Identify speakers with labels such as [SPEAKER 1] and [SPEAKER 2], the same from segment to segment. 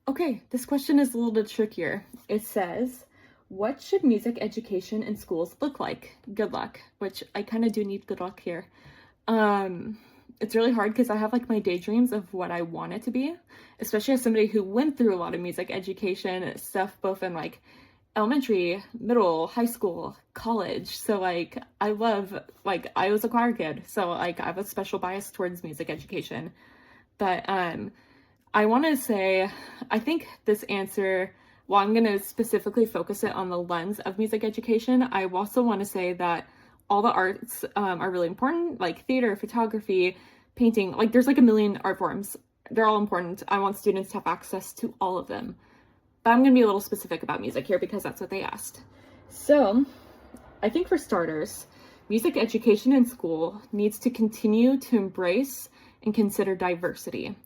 [SPEAKER 1] Okay, this question is a little bit trickier. It says, what should music education in schools look like? Good luck, which I kind of do need good luck here. Um, it's really hard because I have like my daydreams of what I want it to be, especially as somebody who went through a lot of music education stuff, both in like elementary, middle, high school, college. So like I was a choir kid, so like I have a special bias towards music education. But I want to say, I think this answer, well, I'm going to specifically focus it on the lens of music education. I also want to say that all the arts are really important, like theater, photography, painting. Like, there's like a million art forms. They're all important. I want students to have access to all of them. But I'm going to be a little specific about music here because that's what they asked. So, I think for starters, music education in school needs to continue to embrace and consider diversity.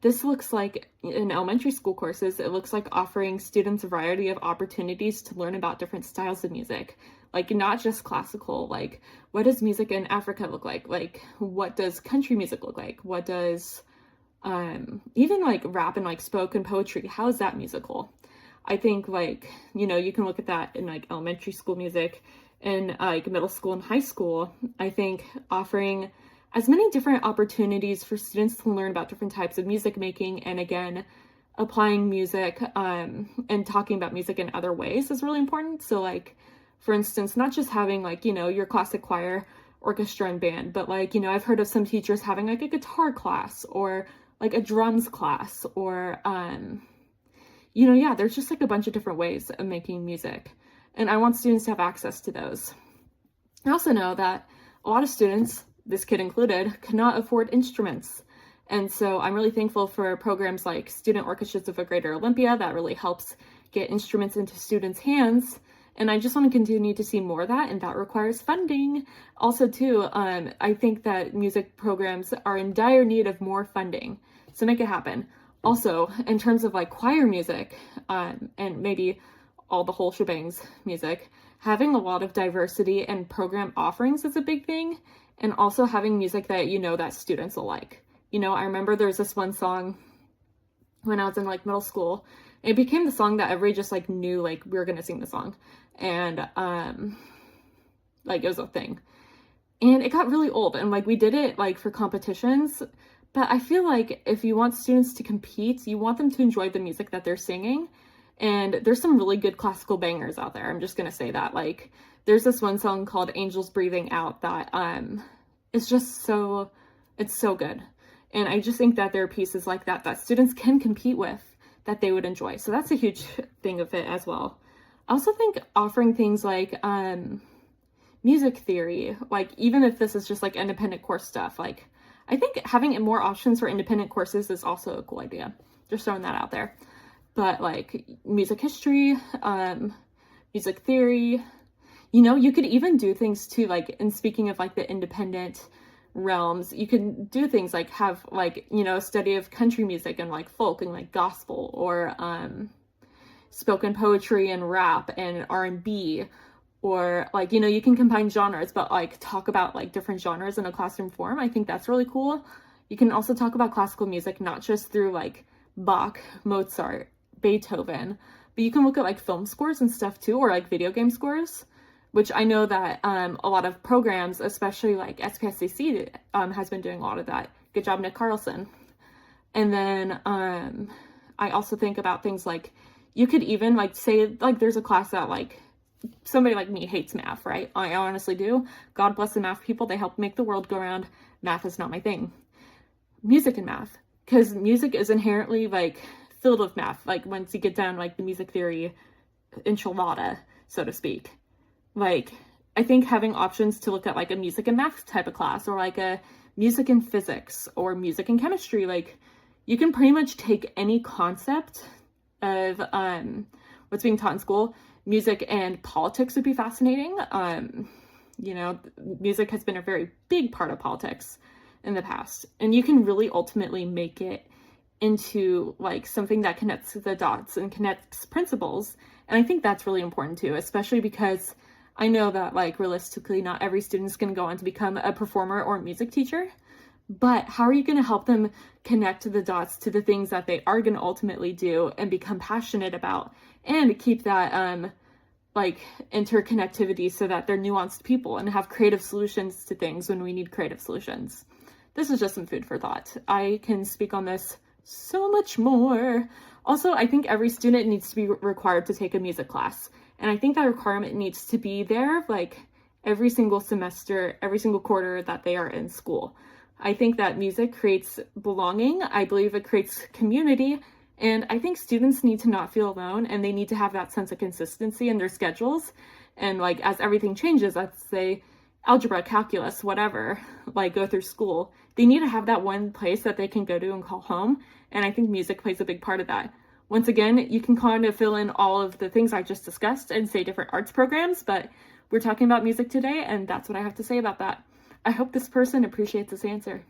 [SPEAKER 1] This looks like in elementary school courses, it looks like offering students a variety of opportunities to learn about different styles of music, like not just classical, like what does music in Africa look like? Like what does country music look like? What does even like rap and like spoken poetry, how is that musical? I think like, you can look at that in like elementary school music and like middle school and high school. I think offering as many different opportunities for students to learn about different types of music making and again applying music and talking about music in other ways is really important. So like for instance, not just having like your classic choir, orchestra, and band, but like I've heard of some teachers having like a guitar class or like a drums class or there's just like a bunch of different ways of making music, and I want students to have access to those. I also know that a lot of students, this kid included, cannot afford instruments. And so I'm really thankful for programs like Student Orchestras of a Greater Olympia that really helps get instruments into students' hands. And I just want to continue to see more of that, and that requires funding. Also, too, I think that music programs are in dire need of more funding, so make it happen. Also, in terms of like choir music, and maybe all the whole shebangs music, having a lot of diversity and program offerings is a big thing, and also having music that that students will like. I remember there was this one song when I was in like middle school. It became the song that everybody just like knew like we were gonna sing the song, and like it was a thing. And it got really old, and like we did it like for competitions, but I feel like if you want students to compete, you want them to enjoy the music that they're singing. And there's some really good classical bangers out there. I'm just gonna say that. Like there's this one song called Angels Breathing Out that it's just so, it's so good. And I just think that there are pieces like that that students can compete with that they would enjoy. So that's a huge thing of it as well. I also think offering things like music theory, like even if this is just like independent course stuff, like I think having more options for independent courses is also a cool idea. Just throwing that out there. But like music history, music theory, you could even do things too, like, and speaking of like the independent realms, you can do things like have like, a study of country music and like folk and like gospel, or spoken poetry and rap and R&B, or like, you can combine genres, but like talk about like different genres in a classroom form. I think that's really cool. You can also talk about classical music, not just through like Bach, Mozart, Beethoven, but you can look at like film scores and stuff too, or like video game scores, which I know that a lot of programs, especially like SPSCC, has been doing a lot of that. Good job, Nick Carlson. And then I also think about things like you could even like say like there's a class that like somebody like me hates math, right? I honestly do. God bless the math people. They help make the world go round. Math is not my thing. Music and math, because music is inherently like filled with math. Like once you get down like the music theory enchilada, so to speak. Like I think having options to look at like a music and math type of class, or like a music and physics, or music and chemistry, like you can pretty much take any concept of what's being taught in school. Music and politics would be fascinating. Music has been a very big part of politics in the past, and you can really ultimately make it into like something that connects the dots and connects principles. And I think that's really important too, especially because I know that like realistically not every student is going to go on to become a performer or a music teacher, But how are you going to help them connect the dots to the things that they are going to ultimately do and become passionate about, and keep that like interconnectivity so that they're nuanced people and have creative solutions to things when we need creative solutions? This is just some food for thought. I can speak on this so much more. Also, I think every student needs to be required to take a music class. And I think that requirement needs to be there like every single semester, every single quarter that they are in school. I think that music creates belonging. I believe it creates community. And I think students need to not feel alone, and they need to have that sense of consistency in their schedules. And like as everything changes, let's say algebra, calculus, whatever, like go through school, they need to have that one place that they can go to and call home. And I think music plays a big part of that. Once again, you can kind of fill in all of the things I just discussed and say different arts programs, but we're talking about music today, and that's what I have to say about that. I hope this person appreciates this answer.